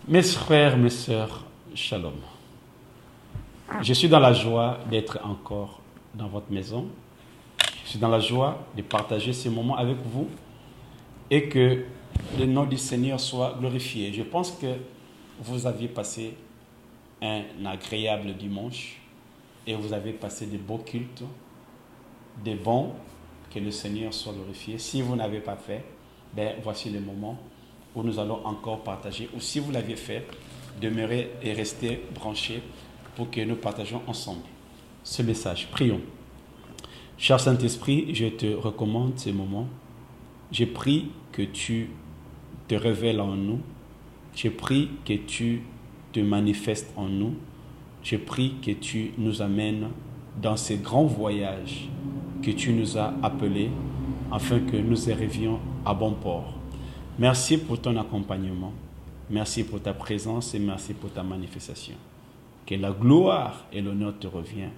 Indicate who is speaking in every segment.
Speaker 1: Mes frères, mes sœurs, shalom. Je suis dans la joie d'être encore dans votre maison. Je suis dans la joie de partager ce moment avec vous et que le nom du Seigneur soit glorifié. Je pense que vous aviez passé un agréable dimanche et vous avez passé de beaux cultes, des bons, que le Seigneur soit glorifié. Si vous n'avez pas fait, voici le moment où nous allons encore partager. Ou si vous l'aviez fait, demeurez et restez branchés pour que nous partagions ensemble ce message. Prions. Cher Saint-Esprit, je te recommande ce moment. Je prie que tu te révèles en nous. Je prie que tu te manifestes en nous. Je prie que tu nous amènes dans ces grands voyages que tu nous as appelés afin que nous arrivions à bon port. Merci pour ton accompagnement. Merci pour ta présence et merci pour ta manifestation. Que la gloire et l'honneur te reviennent.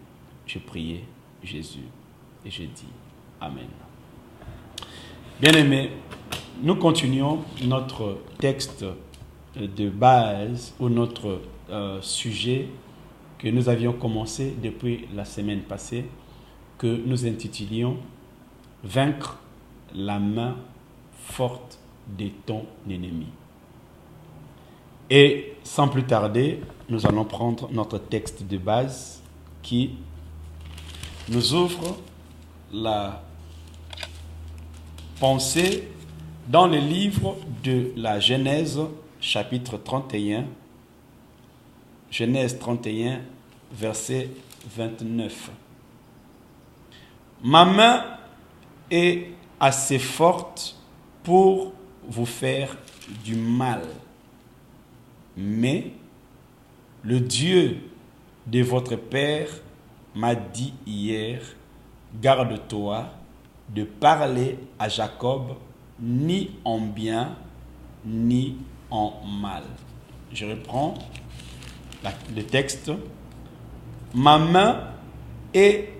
Speaker 1: Je prie Jésus et je dis Amen. Bien-aimés, nous continuons notre texte de base ou notre sujet que nous avions commencé depuis la semaine passée, que nous intitulions « Vaincre la main forte de ton ennemi ». Et sans plus tarder, nous allons prendre notre texte de base qui nous ouvre la pensée dans le livre de la Genèse, chapitre 31, Genèse 31, verset 29. Ma main est assez forte pour vous faire du mal, mais le Dieu de votre Père m'a dit hier, garde-toi de parler à Jacob ni en bien ni en mal. Je reprends le texte. Ma main est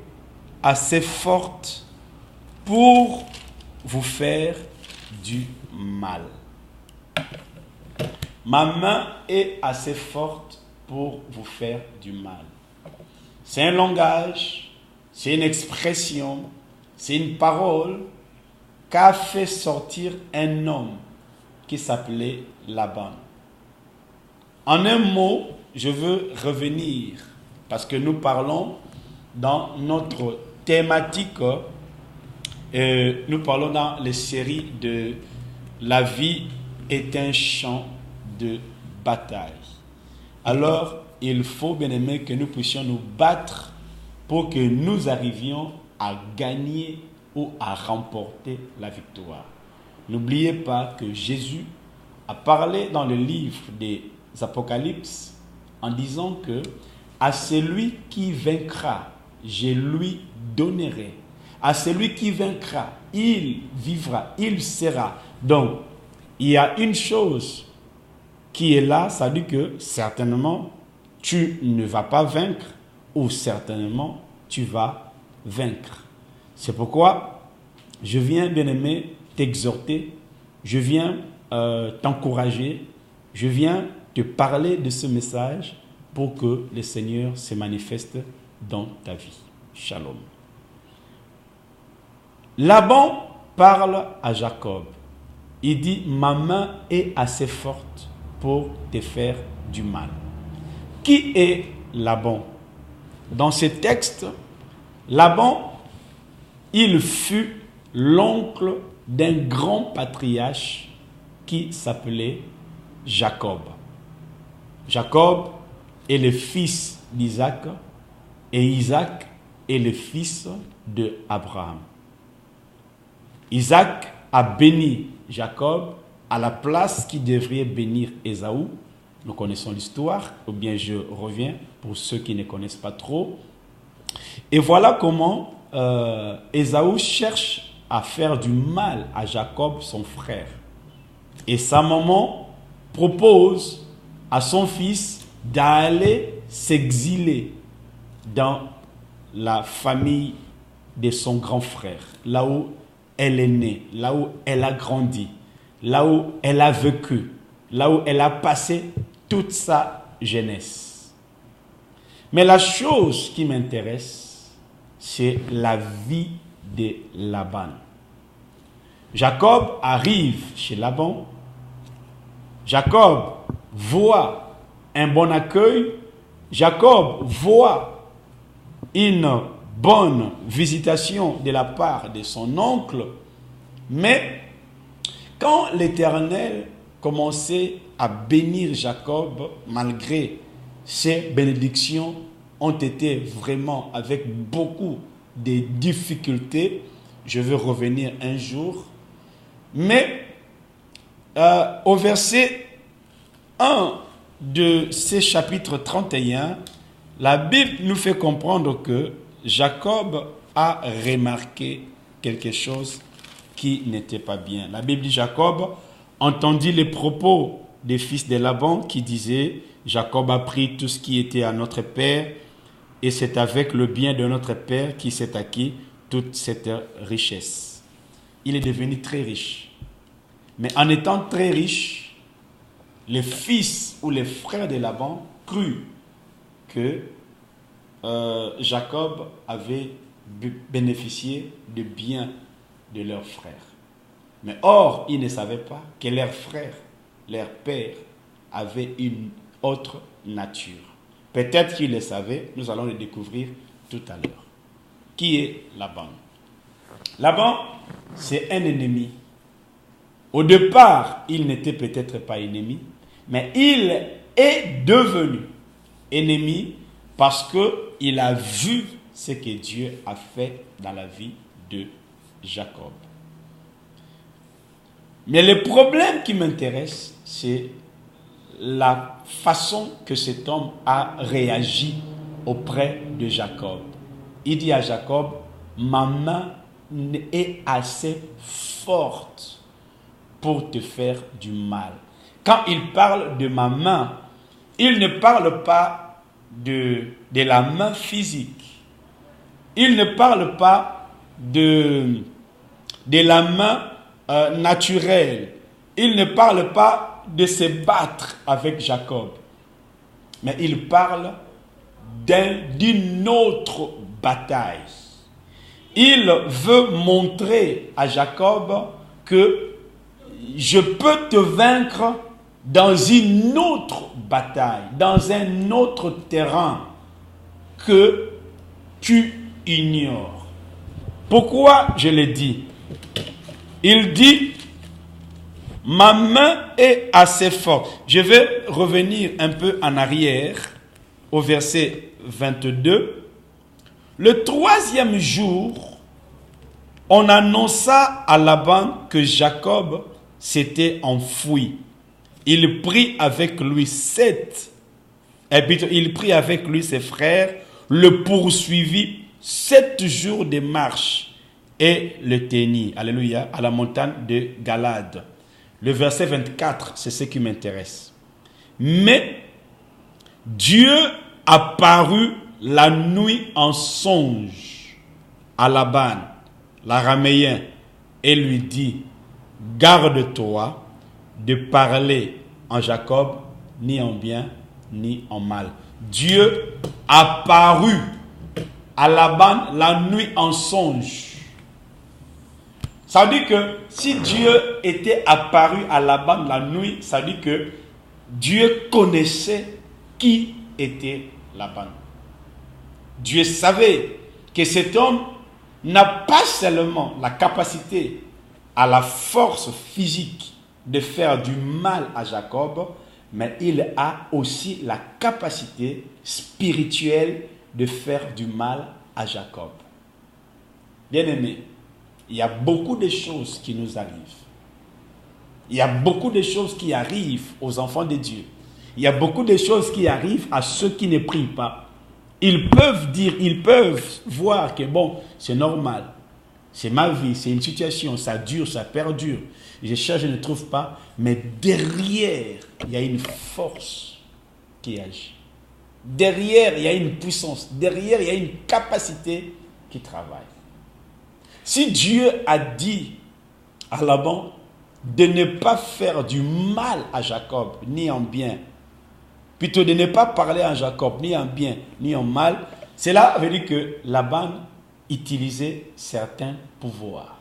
Speaker 1: assez forte pour vous faire du mal. Ma main est assez forte pour vous faire du mal. C'est un langage, c'est une expression, c'est une parole qu'a fait sortir un homme qui s'appelait Laban. En un mot, je veux revenir, parce que nous parlons dans notre thématique, nous parlons dans les séries de La vie est un champ de bataille. Alors, il faut, bien aimé, que nous puissions nous battre pour que nous arrivions à gagner ou à remporter la victoire. N'oubliez pas que Jésus a parlé dans le livre des Apocalypses en disant que à celui qui vaincra, je lui donnerai. À celui qui vaincra, il vivra, il sera. Donc, il y a une chose qui est là, ça dit que certainement, tu ne vas pas vaincre ou certainement, tu vas vaincre. C'est pourquoi je viens, bien-aimé, t'exhorter, je viens t'encourager, je viens te parler de ce message pour que le Seigneur se manifeste dans ta vie. Shalom. Laban parle à Jacob. Il dit, ma main est assez forte pour te faire du mal. Qui est Laban? Dans ce texte, Laban, il fut l'oncle d'un grand patriarche qui s'appelait Jacob. Jacob est le fils d'Isaac et Isaac est le fils d'Abraham. Isaac a béni Jacob à la place qu'il devrait bénir Ésaü. Nous connaissons l'histoire, ou bien je reviens pour ceux qui ne connaissent pas trop. Et voilà comment Ésaü cherche à faire du mal à Jacob, son frère. Et sa maman propose à son fils d'aller s'exiler dans la famille de son grand frère, là où elle est née, là où elle a grandi, là où elle a vécu, là où elle a passé toute sa jeunesse. Mais la chose qui m'intéresse, c'est la vie de Laban. Jacob arrive chez Laban. Jacob voit un bon accueil. Jacob voit une bonne visitation de la part de son oncle. Mais quand l'Éternel commençait à bénir Jacob, malgré ses bénédictions ont été vraiment avec beaucoup de difficultés, je veux revenir un jour, mais au verset 1 de ce chapitre 31, la Bible nous fait comprendre que Jacob a remarqué quelque chose qui n'était pas bien. La Bible dit: Jacob entendit les propos des fils de Laban qui disaient: Jacob a pris tout ce qui était à notre père, et c'est avec le bien de notre père qui s'est acquis toute cette richesse. Il est devenu très riche. Mais en étant très riche, les fils ou les frères de Laban crurent que Jacob avait bénéficié de biens de leur frère. Mais or, ils ne savaient pas que leur frère, leur père, avait une autre nature. Peut-être qu'ils le savaient, nous allons le découvrir tout à l'heure. Qui est Laban? Laban, c'est un ennemi. Au départ, il n'était peut-être pas ennemi, mais il est devenu ennemi parce qu'il a vu ce que Dieu a fait dans la vie de Jacob. Mais le problème qui m'intéresse, c'est la façon que cet homme a réagi auprès de Jacob. Il dit à Jacob: ma main est assez forte pour te faire du mal. Quand il parle de ma main, il ne parle pas de la main physique. Il ne parle pas de la main naturelle. Il ne parle pas de se battre avec Jacob. Mais il parle d'une autre bataille. Il veut montrer à Jacob que je peux te vaincre dans une autre bataille, dans un autre terrain que tu ignores. Pourquoi je le dis? Il dit: ma main est assez forte. Je vais revenir un peu en arrière au verset 22. Le troisième jour, on annonça à Laban que Jacob s'était enfui. Il prit avec lui ses frères, le poursuivit 7 jours de marche et le teignit, alléluia, à la montagne de Galade. Le verset 24, c'est ce qui m'intéresse. Mais Dieu apparut la nuit en songe à Laban, l'araméen, et lui dit: garde-toi de parler en Jacob ni en bien ni en mal. Dieu apparut à Laban la nuit en songe. Ça veut dire que si Dieu était apparu à Laban la nuit, ça veut dire que Dieu connaissait qui était Laban. Dieu savait que cet homme n'a pas seulement la capacité à la force physique de faire du mal à Jacob, mais il a aussi la capacité spirituelle de faire du mal à Jacob. Bien-aimés, il y a beaucoup de choses qui nous arrivent. Il y a beaucoup de choses qui arrivent aux enfants de Dieu. Il y a beaucoup de choses qui arrivent à ceux qui ne prient pas. Ils peuvent voir que bon, c'est normal. C'est ma vie, c'est une situation, ça dure, ça perdure. Je cherche, je ne trouve pas. Mais derrière, il y a une force qui agit. Derrière, il y a une puissance. Derrière, il y a une capacité qui travaille. Si Dieu a dit à Laban de ne pas faire du mal à Jacob, ni en bien, plutôt de ne pas parler à Jacob, ni en bien, ni en mal. Cela veut dire que Laban utilisait certains pouvoirs.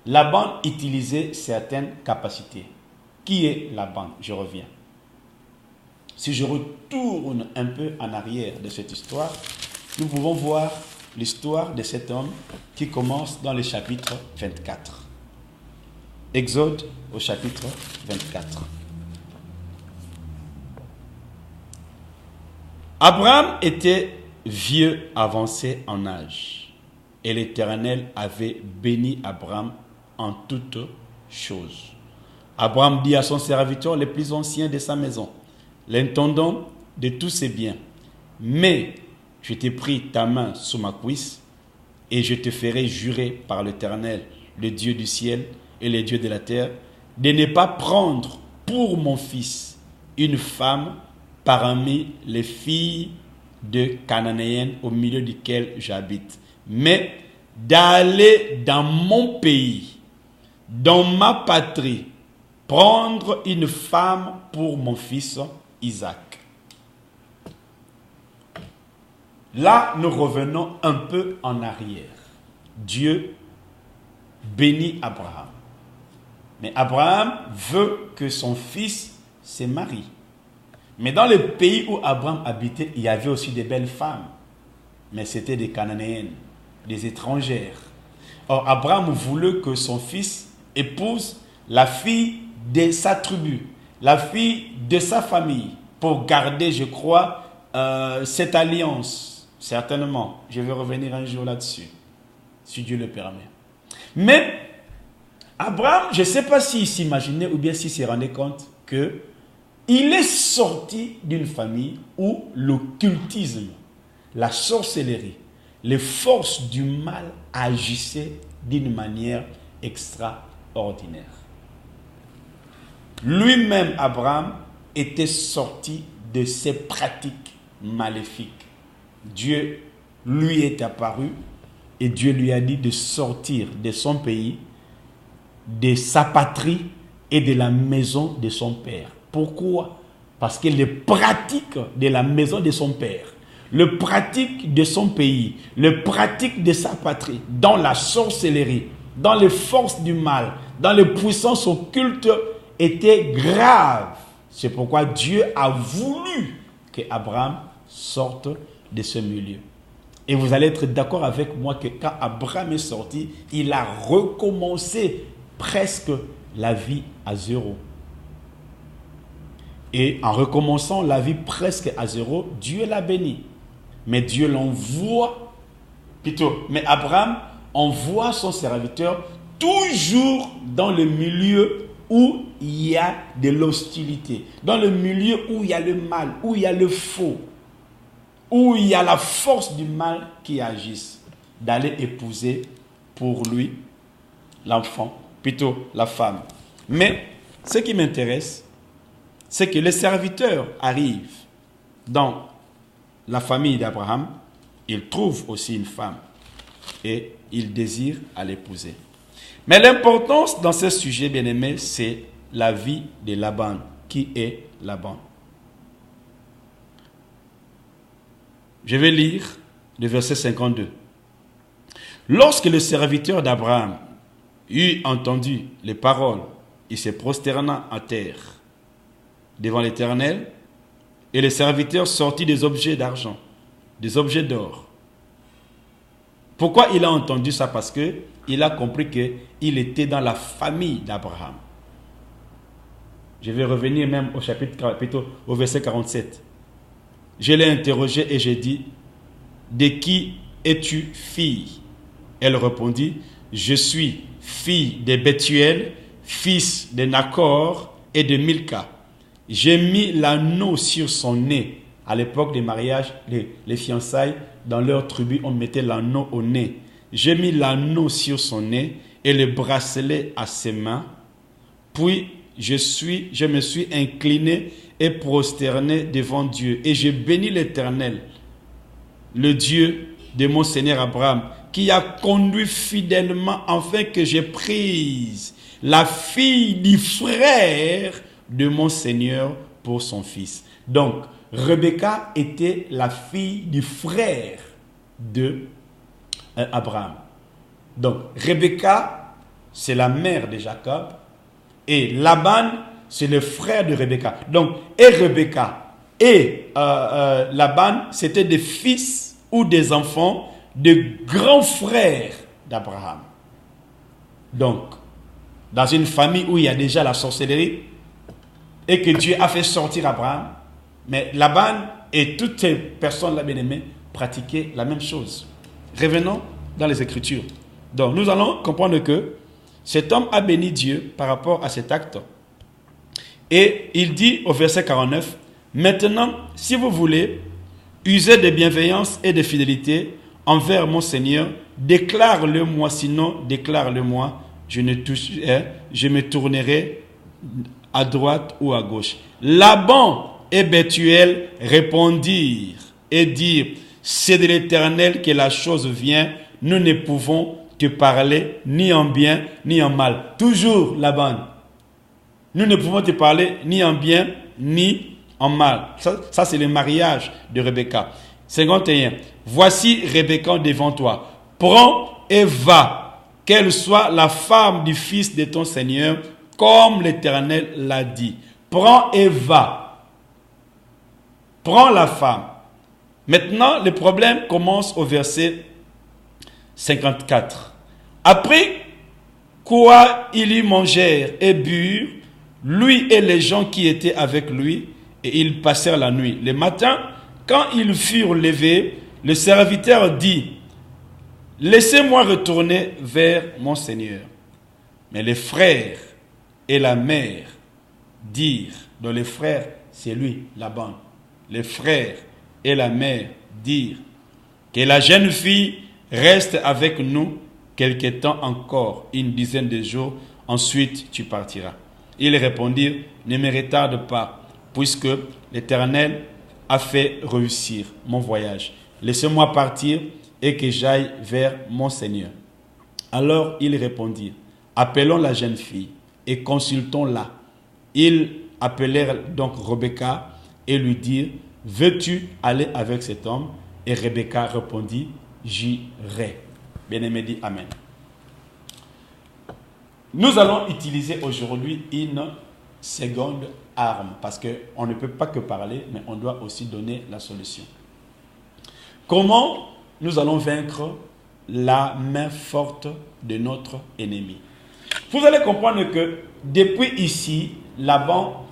Speaker 1: Laban utilisait certaines capacités. Qui est Laban? Je reviens. Si je retourne un peu en arrière de cette histoire, nous pouvons voir l'histoire de cet homme qui commence dans le chapitre 24. Exode au chapitre 24. Abraham était vieux avancé en âge, et l'Éternel avait béni Abraham en toutes choses. Abraham dit à son serviteur le plus ancien de sa maison, l'intendant de tous ses biens, mais je t'ai pris ta main sous ma cuisse, et je te ferai jurer par l'Éternel, le Dieu du ciel et le Dieu de la terre, de ne pas prendre pour mon fils une femme parmi les filles de Cananéennes au milieu duquel j'habite, mais d'aller dans mon pays, dans ma patrie, prendre une femme pour mon fils Isaac. Là, nous revenons un peu en arrière. Dieu bénit Abraham. Mais Abraham veut que son fils se marie. Mais dans le pays où Abraham habitait, il y avait aussi des belles femmes. Mais c'était des Cananéennes, des étrangères. Or, Abraham voulait que son fils épouse la fille de sa tribu, la fille de sa famille, pour garder, je crois, cette alliance. Certainement, je vais revenir un jour là-dessus, si Dieu le permet. Mais Abraham, je ne sais pas s'il s'imaginait ou bien s'il se rendait compte que il est sorti d'une famille où l'occultisme, la sorcellerie, les forces du mal agissaient d'une manière extraordinaire. Lui-même, Abraham, était sorti de ces pratiques maléfiques. Dieu lui est apparu et Dieu lui a dit de sortir de son pays, de sa patrie et de la maison de son père. Pourquoi? Parce que les pratiques de la maison de son père, les pratiques de son pays, les pratiques de sa patrie, dans la sorcellerie, dans les forces du mal, dans les puissances occultes, étaient graves. C'est pourquoi Dieu a voulu que Abraham sorte de ce milieu. Et vous allez être d'accord avec moi que quand Abraham est sorti, il a recommencé presque la vie à zéro. Et en recommençant la vie presque à zéro, Dieu l'a béni. Mais Dieu l'envoie, mais Abraham envoie son serviteur toujours dans le milieu où il y a de l'hostilité, dans le milieu où il y a le mal, où il y a le faux, où il y a la force du mal qui agisse, d'aller épouser pour lui l'enfant, plutôt la femme. Mais ce qui m'intéresse, c'est que les serviteurs arrivent dans la famille d'Abraham, ils trouvent aussi une femme et ils désirent à l'épouser. Mais l'importance dans ce sujet, bien-aimé, c'est la vie de Laban. Qui est Laban? Je vais lire le verset 52. Lorsque le serviteur d'Abraham eut entendu les paroles, il se prosterna à terre devant l'Éternel, et le serviteur sortit des objets d'argent, des objets d'or. Pourquoi il a entendu ça? Parce que il a compris qu'il était dans la famille d'Abraham. Je vais revenir même au chapitre, plutôt au verset 47. Je l'ai interrogé et j'ai dit, de qui es-tu fille? Elle répondit, je suis fille de Bethuel, fils de Nacor et de Milka. J'ai mis l'anneau sur son nez. À l'époque des mariages, les fiançailles, dans leur tribu, on mettait l'anneau au nez. J'ai mis l'anneau sur son nez et le bracelet à ses mains. Puis je me suis incliné et prosterné devant Dieu. Et j'ai béni l'Éternel, le Dieu de mon Seigneur Abraham, qui a conduit fidèlement afin que j'ai prise la fille du frère de mon Seigneur pour son fils. Donc, Rebecca était la fille du frère de Abraham. Donc, Rebecca, c'est la mère de Jacob, et Laban, c'est le frère de Rebecca. Donc, et Rebecca et Laban, c'était des fils ou des enfants de grands frères d'Abraham. Donc, dans une famille où il y a déjà la sorcellerie, et que Dieu a fait sortir Abraham, mais Laban et toutes ces personnes-là, bien aimées, pratiquaient la même chose. Revenons dans les Écritures. Donc, nous allons comprendre que cet homme a béni Dieu par rapport à cet acte. Et il dit au verset 49, « Maintenant, si vous voulez user de bienveillance et de fidélité envers mon Seigneur, déclare-le-moi, sinon déclare-le-moi, je me tournerai à droite ou à gauche. » Laban et Bethuel répondirent et dirent, « C'est de l'Éternel que la chose vient, nous ne pouvons te parler ni en bien ni en mal. » Toujours Laban. Nous ne pouvons te parler ni en bien ni en mal. Ça c'est le mariage de Rebecca. 51. Voici Rebecca devant toi. Prends et va, qu'elle soit la femme du fils de ton Seigneur, comme l'Éternel l'a dit. Prends et va. Prends la femme. Maintenant, le problème commence au verset 54. Après quoi ils y mangèrent et burent, lui et les gens qui étaient avec lui, et ils passèrent la nuit. Le matin, quand ils furent levés, le serviteur dit, « Laissez-moi retourner vers mon Seigneur. » Mais les frères et la mère dirent, donc les frères, c'est lui, Laban. Les frères et la mère dirent, que la jeune fille reste avec nous quelque temps encore, une dizaine de jours, ensuite tu partiras. Ils répondirent, ne me retarde pas, puisque l'Éternel a fait réussir mon voyage. Laissez-moi partir et que j'aille vers mon Seigneur. Alors ils répondirent, appelons la jeune fille et consultons-la. Ils appelèrent donc Rebecca et lui dirent, veux-tu aller avec cet homme? Et Rebecca répondit, j'irai. Bien-aimé dit Amen. Nous allons utiliser aujourd'hui une seconde arme parce qu'on ne peut pas que parler, mais on doit aussi donner la solution. Comment nous allons vaincre la main forte de notre ennemi? Vous allez comprendre que depuis ici, Laban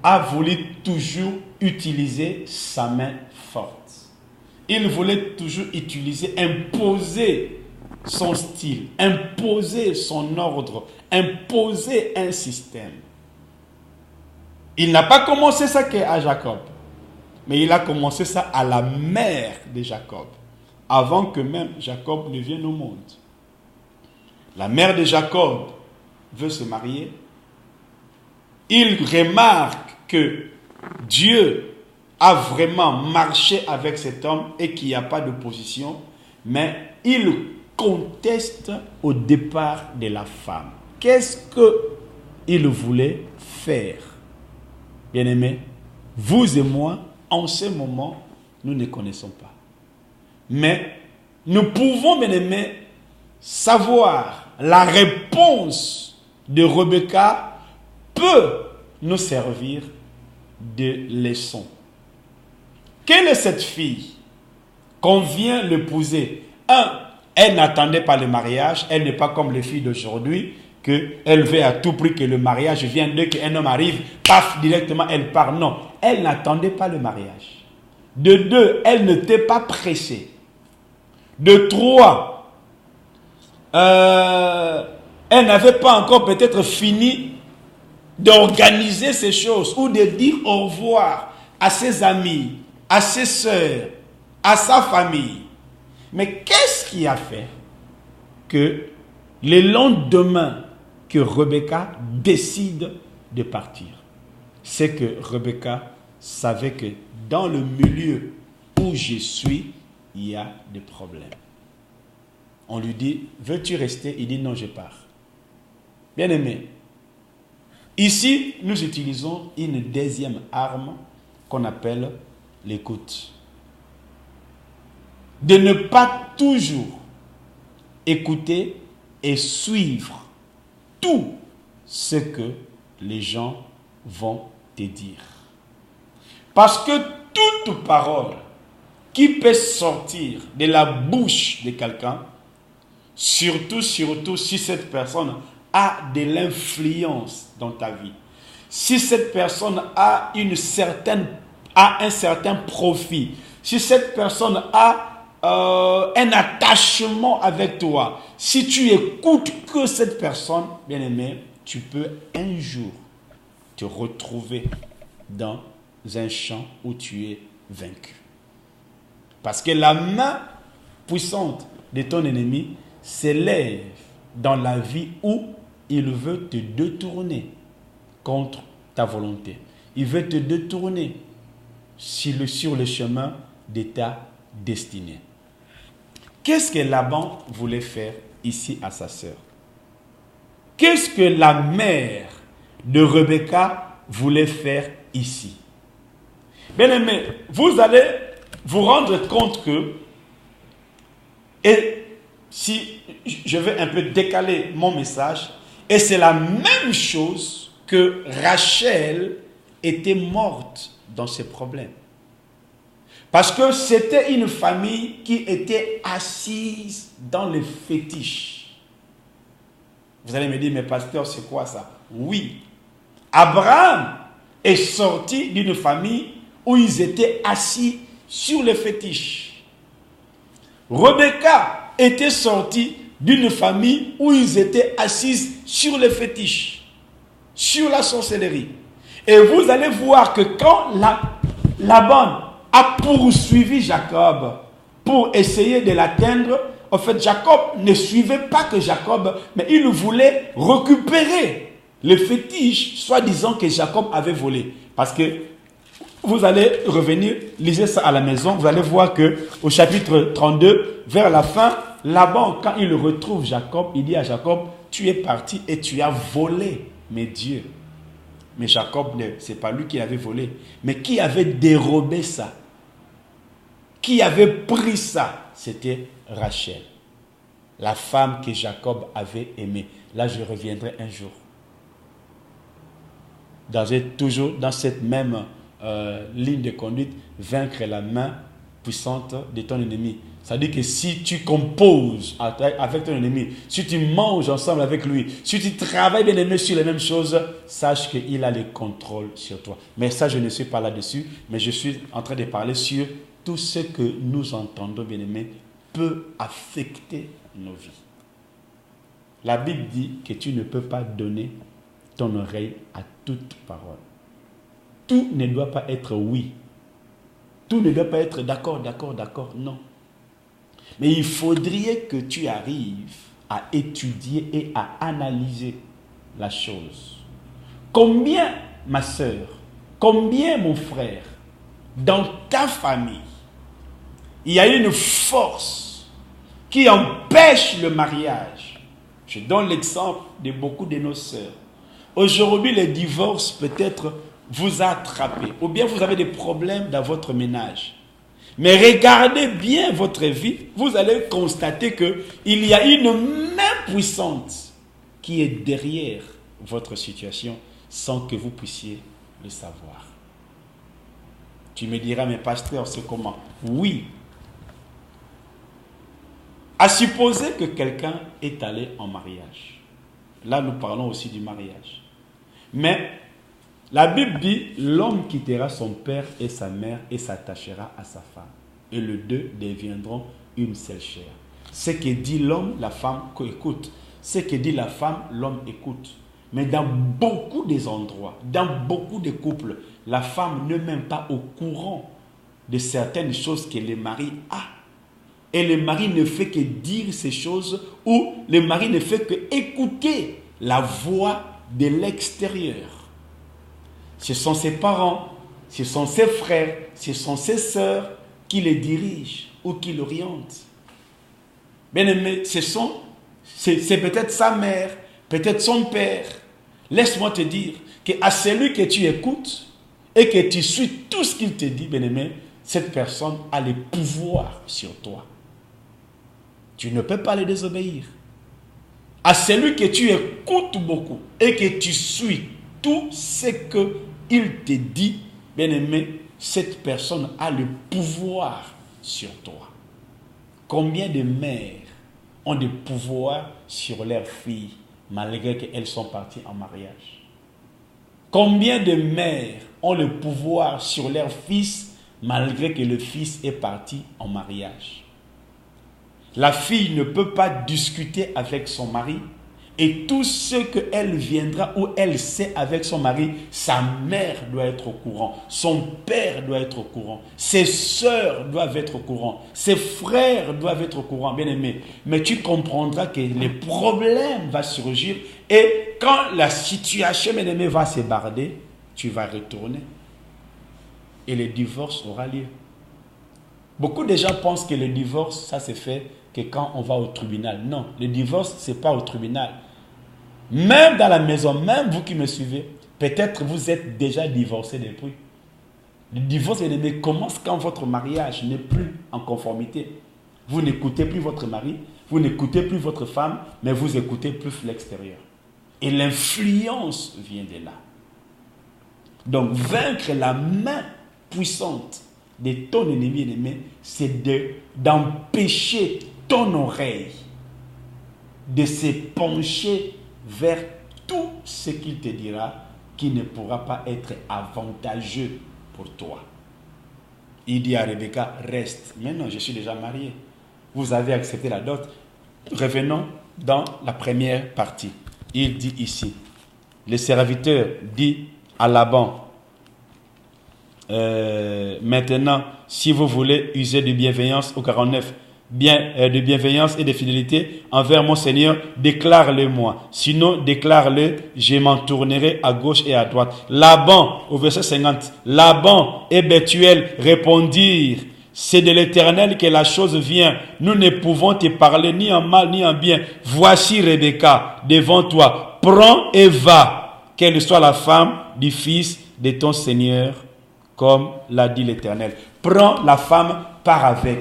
Speaker 1: a voulu toujours utiliser sa main forte. Il voulait toujours utiliser, imposer son style, imposer son ordre, imposer un système. Il n'a pas commencé ça qu'à Jacob, mais il a commencé ça à la mère de Jacob, avant que même Jacob ne vienne au monde. La mère de Jacob veut se marier. Il remarque que Dieu a vraiment marché avec cet homme et qu'il n'y a pas d'opposition, mais il conteste au départ de la femme. Qu'est-ce qu'il voulait faire? Bien-aimés, vous et moi, en ce moment, nous ne connaissons pas. Mais nous pouvons, bien-aimés, savoir la réponse de Rebecca peut nous servir de leçon. Quelle est cette fille qu'on vient l'épouser? Elle n'attendait pas le mariage. Elle n'est pas comme les filles d'aujourd'hui, qu'elle veut à tout prix que le mariage vienne. Dès qu'un homme arrive, paf, directement, elle part. Non, elle n'attendait pas le mariage. De deux, elle n'était pas pressée. De trois, elle n'avait pas encore peut-être fini d'organiser ces choses ou de dire au revoir à ses amis, à ses sœurs, à sa famille. Mais qu'est-ce qui a fait que le lendemain que Rebecca décide de partir? C'est que Rebecca savait que dans le milieu où je suis, il y a des problèmes. On lui dit, veux-tu rester? Il dit non, je pars. Bien-aimé, Ici, nous utilisons une deuxième arme qu'on appelle l'écoute. De ne pas toujours écouter et suivre tout ce que les gens vont te dire. Parce que toute parole qui peut sortir de la bouche de quelqu'un, surtout si cette personne a de l'influence dans ta vie, si cette personne a un certain profit, si cette personne a un attachement avec toi, si tu écoutes que cette personne, bien aimé, tu peux un jour te retrouver dans un champ où tu es vaincu. Parce que la main puissante de ton ennemi s'élève dans la vie où il veut te détourner contre ta volonté. Il veut te détourner sur le chemin de ta destinée. Qu'est-ce que Laban voulait faire ici à sa sœur? Qu'est-ce que la mère de Rebecca voulait faire ici? Bien aimé, vous allez vous rendre compte que, et si je vais un peu décaler mon message, et c'est la même chose que Rachel était morte dans ses problèmes. Parce que c'était une famille qui était assise dans les fétiches. Vous allez me dire, mais pasteur, c'est quoi ça? Oui. Abraham est sorti d'une famille où ils étaient assis sur les fétiches. Rebecca était sortie d'une famille où ils étaient assis sur les fétiches, sur la sorcellerie. Et vous allez voir que quand Laban a poursuivi Jacob pour essayer de l'atteindre, en fait, Jacob ne suivait pas que Jacob, mais il voulait récupérer les fétiches, soi-disant que Jacob avait volé. Parce que vous allez revenir, lisez ça à la maison, vous allez voir que au chapitre 32, vers la fin, Laban, quand il retrouve Jacob, il dit à Jacob, tu es parti et tu as volé mes dieux. Mais Jacob, ce n'est pas lui qui avait volé, mais qui avait dérobé ça? Qui avait pris ça? C'était Rachel, la femme que Jacob avait aimée. Là, je reviendrai un jour. Toujours dans cette même ligne de conduite, vaincre la main puissante de ton ennemi. C'est-à-dire que si tu composes avec ton ennemi, si tu manges ensemble avec lui, si tu travailles bien aimé sur les mêmes choses, sache qu'il a le contrôle sur toi. Mais ça, je ne suis pas là-dessus, mais je suis en train de parler sur tout ce que nous entendons, bien aimé, peut affecter nos vies. La Bible dit que tu ne peux pas donner ton oreille à toute parole. Tout ne doit pas être oui. Tout ne doit pas être d'accord, non. Mais il faudrait que tu arrives à étudier et à analyser la chose. Combien, ma sœur, combien, mon frère, dans ta famille, il y a une force qui empêche le mariage. Je donne l'exemple de beaucoup de nos sœurs. Aujourd'hui, le divorce peut-être vous a attrapé, ou bien vous avez des problèmes dans votre ménage. Mais regardez bien votre vie, vous allez constater qu'il y a une main puissante qui est derrière votre situation sans que vous puissiez le savoir. Tu me diras, mais pasteur, c'est comment? Oui. À supposer que quelqu'un est allé en mariage. Là, nous parlons aussi du mariage. Mais la Bible dit, l'homme quittera son père et sa mère et s'attachera à sa femme. Et les deux deviendront une seule chair. Ce que dit l'homme, la femme écoute. Ce que dit la femme, l'homme écoute. Mais dans beaucoup des endroits, dans beaucoup de couples, la femme n'est même pas au courant de certaines choses que le mari a. Et le mari ne fait que dire ces choses, ou le mari ne fait que écouter la voix de l'extérieur. Ce sont ses parents, ce sont ses frères, ce sont ses sœurs qui le dirigent ou qui l'orientent. Bien aimé, c'est peut-être sa mère, peut-être son père. Laisse-moi te dire, qu'à celui que tu écoutes et que tu suis tout ce qu'il te dit, bien-aimé, cette personne a le pouvoir sur toi. Tu ne peux pas le désobéir. À celui que tu écoutes beaucoup et que tu suis tout ce qu'il te dit, bien-aimé, cette personne a le pouvoir sur toi. Combien de mères ont des pouvoirs sur leurs filles malgré qu'elles sont parties en mariage? Combien de mères ont le pouvoir sur leur fils malgré que le fils est parti en mariage? La fille ne peut pas discuter avec son mari et tout ce qu'elle viendra ou elle sait avec son mari, sa mère doit être au courant, son père doit être au courant, ses sœurs doivent être au courant, ses frères doivent être au courant, bien aimé. Mais tu comprendras que les problèmes vont surgir et quand la situation, bien aimé, va se barder, tu vas retourner et le divorce aura lieu. Beaucoup de gens pensent que le divorce, ça se fait que quand on va au tribunal. Non, le divorce, ce n'est pas au tribunal. Même dans la maison, même vous qui me suivez, peut-être vous êtes déjà divorcé depuis. Le divorce commence quand votre mariage n'est plus en conformité. Vous n'écoutez plus votre mari, vous n'écoutez plus votre femme, mais vous écoutez plus l'extérieur. Et l'influence vient de là. Donc, vaincre la main puissante de ton ennemi, c'est d'empêcher ton oreille de se pencher vers tout ce qu'il te dira qui ne pourra pas être avantageux pour toi. Il dit à Rebecca, reste. Mais non, je suis déjà marié. Vous avez accepté la dot. Revenons dans la première partie. Il dit ici, le serviteur dit à Laban, maintenant, si vous voulez user de bienveillance, au 49, de bienveillance et de fidélité envers mon Seigneur, déclare-le-moi. Sinon, déclare-le, je m'en tournerai à gauche et à droite. Laban, au verset 50, Laban et Bethuel répondirent, c'est de l'Éternel que la chose vient. Nous ne pouvons te parler ni en mal ni en bien. Voici Rebecca devant toi. Prends et va, qu'elle soit la femme du fils de ton Seigneur, comme l'a dit l'Éternel. Prends la femme, pars avec.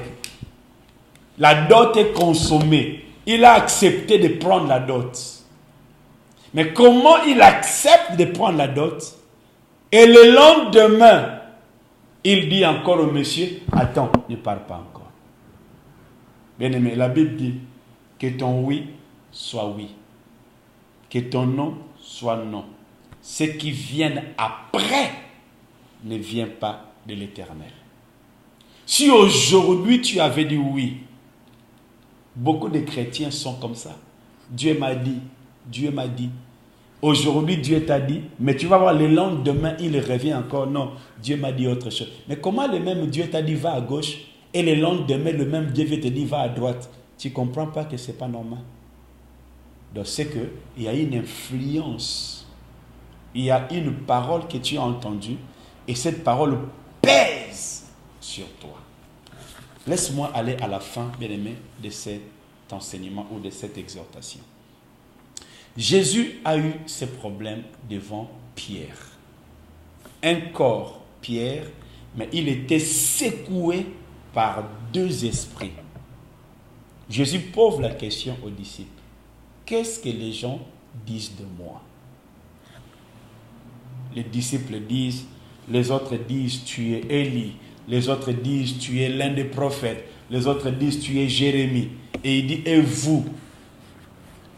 Speaker 1: La dot est consommée. Il a accepté de prendre la dot. Mais comment il accepte de prendre la dot? Et le lendemain, il dit encore au monsieur, attends, ne pars pas encore. Bien aimé, la Bible dit que ton oui soit oui. Que ton non soit non. Ce qui vient après ne vient pas de l'Éternel. Si aujourd'hui tu avais dit oui, beaucoup de chrétiens sont comme ça. Dieu m'a dit, Dieu m'a dit. Aujourd'hui Dieu t'a dit, mais tu vas voir le lendemain il revient encore. Non, Dieu m'a dit autre chose. Mais comment le même Dieu t'a dit va à gauche et le lendemain le même Dieu te dit va à droite? Tu ne comprends pas que ce n'est pas normal. Donc c'est qu'il y a une influence. Il y a une parole que tu as entendue et cette parole pèse sur toi. Laisse-moi aller à la fin, bien-aimé, de cet enseignement ou de cette exhortation. Jésus a eu ce problème devant Pierre. Un corps, Pierre, mais il était secoué par deux esprits. Jésus pose la question aux disciples. Qu'est-ce que les gens disent de moi? Les disciples disent, les autres disent, tu es Élie. Les autres disent, tu es l'un des prophètes. Les autres disent, tu es Jérémie. Et il dit, et vous,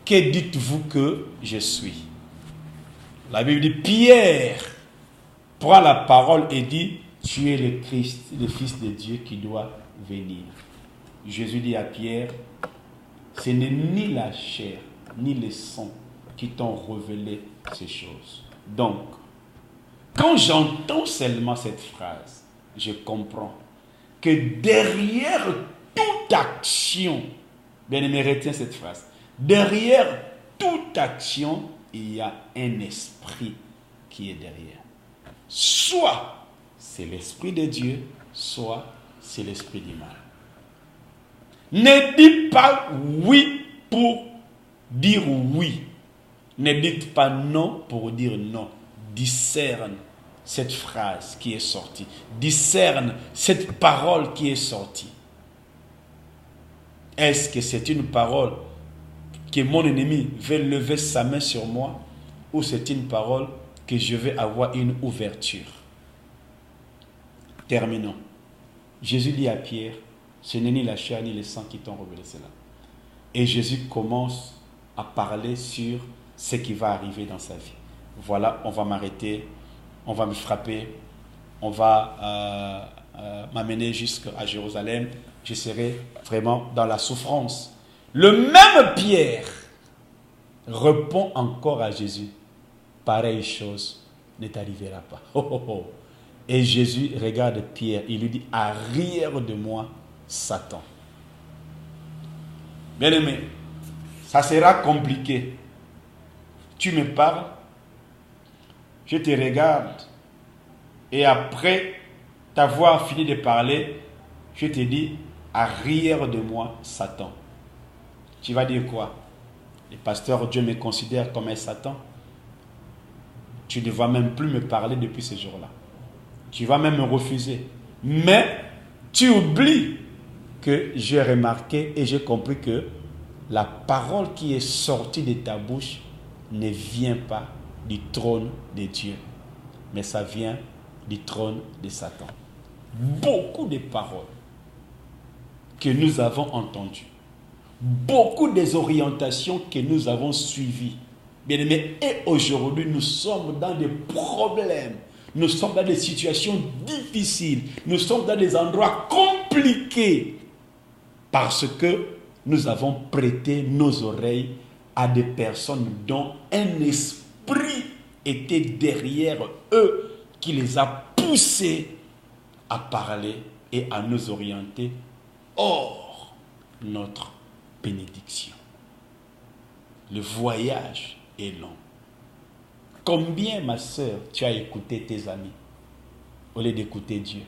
Speaker 1: que dites-vous que je suis? La Bible dit, Pierre prend la parole et dit, tu es le Christ, le Fils de Dieu qui doit venir. Jésus dit à Pierre, ce n'est ni la chair, ni le sang qui t'ont révélé ces choses. Donc, quand j'entends seulement cette phrase, je comprends que derrière toute action, bien aimé, retiens cette phrase, derrière toute action, il y a un esprit qui est derrière. Soit c'est l'esprit de Dieu, soit c'est l'esprit du mal. Ne dites pas oui pour dire oui. Ne dites pas non pour dire non. discerne cette phrase qui est sortie. Discerne cette parole qui est sortie. Est-ce que c'est une parole que mon ennemi veut lever sa main sur moi, ou c'est une parole que je vais avoir une ouverture? Terminons. Jésus dit à Pierre, ce n'est ni la chair ni le sang qui t'ont révélé cela. Et Jésus commence à parler sur ce qui va arriver dans sa vie. Voilà, on va m'arrêter, on va me frapper, on va m'amener jusqu'à Jérusalem. Je serai vraiment dans la souffrance. Le même Pierre répond encore à Jésus, pareille chose ne t'arrivera pas. Oh, oh, oh. Et Jésus regarde Pierre, il lui dit, arrière de moi, Satan. Bien-aimé, ça sera compliqué. Tu me parles, je te regarde, et après t'avoir fini de parler, je te dis, arrière de moi, Satan. Tu vas dire quoi? Le pasteur, Dieu me considère comme un Satan. Tu ne vas même plus me parler depuis ce jour-là. Tu vas même me refuser. Mais tu oublies que j'ai remarqué et j'ai compris que la parole qui est sortie de ta bouche ne vient pas du trône de Dieu, mais ça vient du trône de Satan. Beaucoup de paroles que nous avons entendues, beaucoup des orientations que nous avons suivies, bien aimés, et aujourd'hui nous sommes dans des problèmes, nous sommes dans des situations difficiles, nous sommes dans des endroits compliqués parce que nous avons prêté nos oreilles à des personnes dont un esprit était derrière eux qui les a poussés à parler et à nous orienter hors notre bénédiction. Le voyage est long. Combien, ma sœur, tu as écouté tes amis au lieu d'écouter Dieu?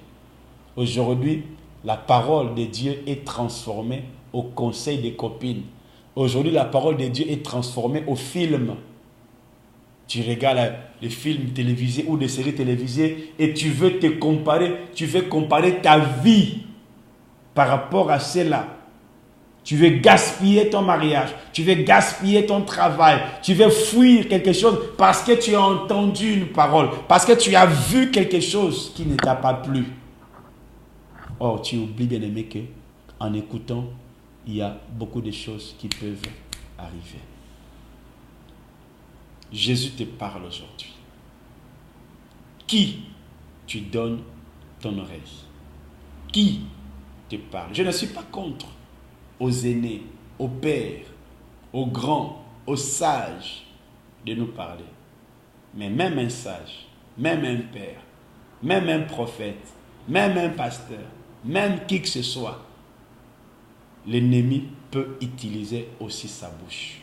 Speaker 1: Aujourd'hui, la parole de Dieu est transformée au conseil des copines. Aujourd'hui, la parole de Dieu est transformée au film. Tu regardes les films télévisés ou des séries télévisées et tu veux te comparer, tu veux comparer ta vie par rapport à cela. Tu veux gaspiller ton mariage, tu veux gaspiller ton travail, tu veux fuir quelque chose parce que tu as entendu une parole, parce que tu as vu quelque chose qui ne t'a pas plu. Or, tu oublies, bien aimé, que en écoutant, il y a beaucoup de choses qui peuvent arriver. Jésus te parle aujourd'hui. Qui tu donnes ton oreille? Qui te parle? Je ne suis pas contre aux aînés, aux pères, aux grands, aux sages de nous parler. Mais même un sage, même un père, même un prophète, même un pasteur, même qui que ce soit, l'ennemi peut utiliser aussi sa bouche.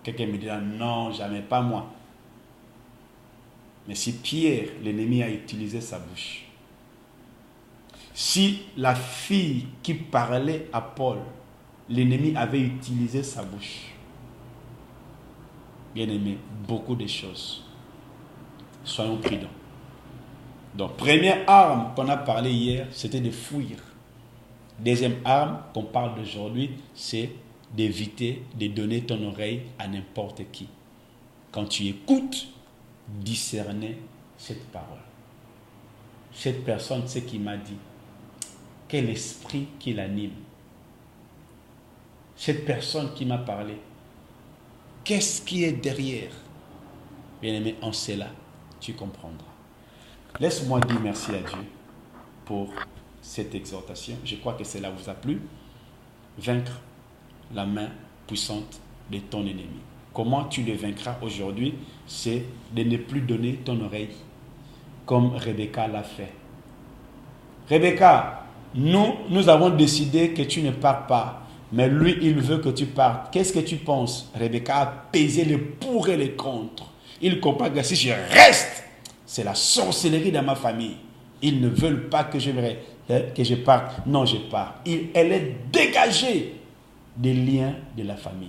Speaker 1: Quelqu'un me dira, non, jamais, pas moi. Mais si Pierre, l'ennemi a utilisé sa bouche, si la fille qui parlait à Paul, l'ennemi avait utilisé sa bouche, bien aimé, beaucoup de choses. Soyons prudents. Donc, première arme qu'on a parlé hier, c'était de fuir. Deuxième arme qu'on parle d'aujourd'hui, c'est d'éviter de donner ton oreille à n'importe qui. Quand tu écoutes, discerner cette parole. Cette personne, ce qu'il m'a dit, quel esprit qui l'anime. Cette personne qui m'a parlé, qu'est-ce qui est derrière? Bien-aimé, en cela, tu comprendras. Laisse-moi dire merci à Dieu pour cette exhortation. Je crois que cela vous a plu. Vaincre la main puissante de ton ennemi. Comment tu le vaincras aujourd'hui? C'est de ne plus donner ton oreille comme Rebecca l'a fait. Rebecca, nous avons décidé que tu ne pars pas, mais lui, il veut que tu partes. Qu'est-ce que tu penses? Rebecca a pesé les pour et les contre. Il comprend que si je reste, c'est la sorcellerie dans ma famille. Ils ne veulent pas que je parte. Non, je pars. Elle est dégagée des liens de la famille.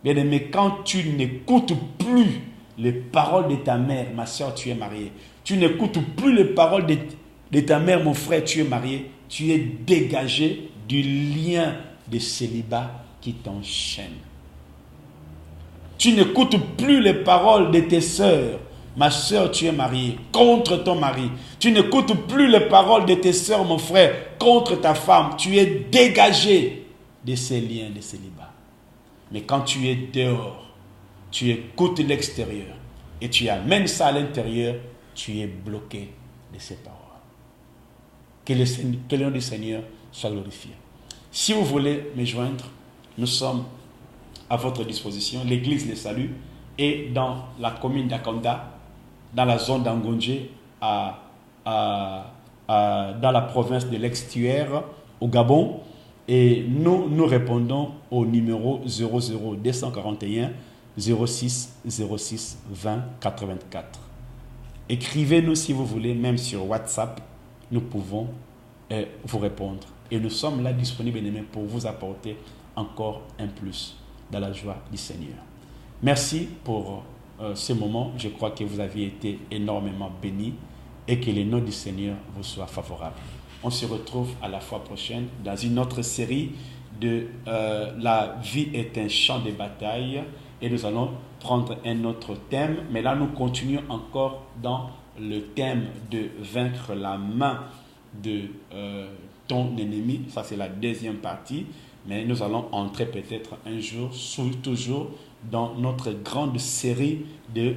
Speaker 1: Bien aimé, quand tu n'écoutes plus les paroles de ta mère, ma soeur, tu es mariée. Tu n'écoutes plus les paroles de ta mère, mon frère, tu es marié. Tu es dégagé du lien de célibat qui t'enchaîne. Tu n'écoutes plus les paroles de tes sœurs. Ma soeur, tu es mariée contre ton mari. Tu n'écoutes plus les paroles de tes sœurs, mon frère, contre ta femme. Tu es dégagé de ces liens de célibat. Mais quand tu es dehors, tu écoutes l'extérieur et tu amènes ça à l'intérieur, tu es bloqué de ces paroles. Que le nom du Seigneur soit glorifié. Si vous voulez me joindre, nous sommes à votre disposition. L'église Les Saluts est dans la commune d'Akonda, dans la zone d'Angonje, dans la province de l'Extuaire, au Gabon. Et nous répondons au numéro 00241 06 06 20 84. Écrivez-nous si vous voulez, même sur WhatsApp, nous pouvons vous répondre. Et nous sommes là disponibles pour vous apporter encore un plus dans la joie du Seigneur. Merci pour ce moment. Je crois que vous avez été énormément bénis et que le nom du Seigneur vous soit favorable. On se retrouve à la fois prochaine dans une autre série de La vie est un champ de bataille et nous allons prendre un autre thème. Mais là, nous continuons encore dans le thème de vaincre la main de ton ennemi. Ça, c'est la deuxième partie. Mais nous allons entrer peut-être un jour, toujours dans notre grande série de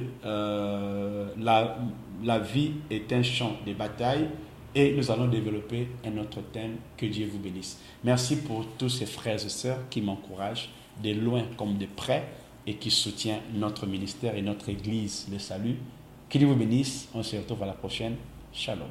Speaker 1: la vie est un champ de bataille. Et nous allons développer un autre thème. Que Dieu vous bénisse. Merci pour tous ces frères et sœurs qui m'encouragent de loin comme de près et qui soutiennent notre ministère et notre église, le salut. Que Dieu vous bénisse. On se retrouve à la prochaine. Shalom.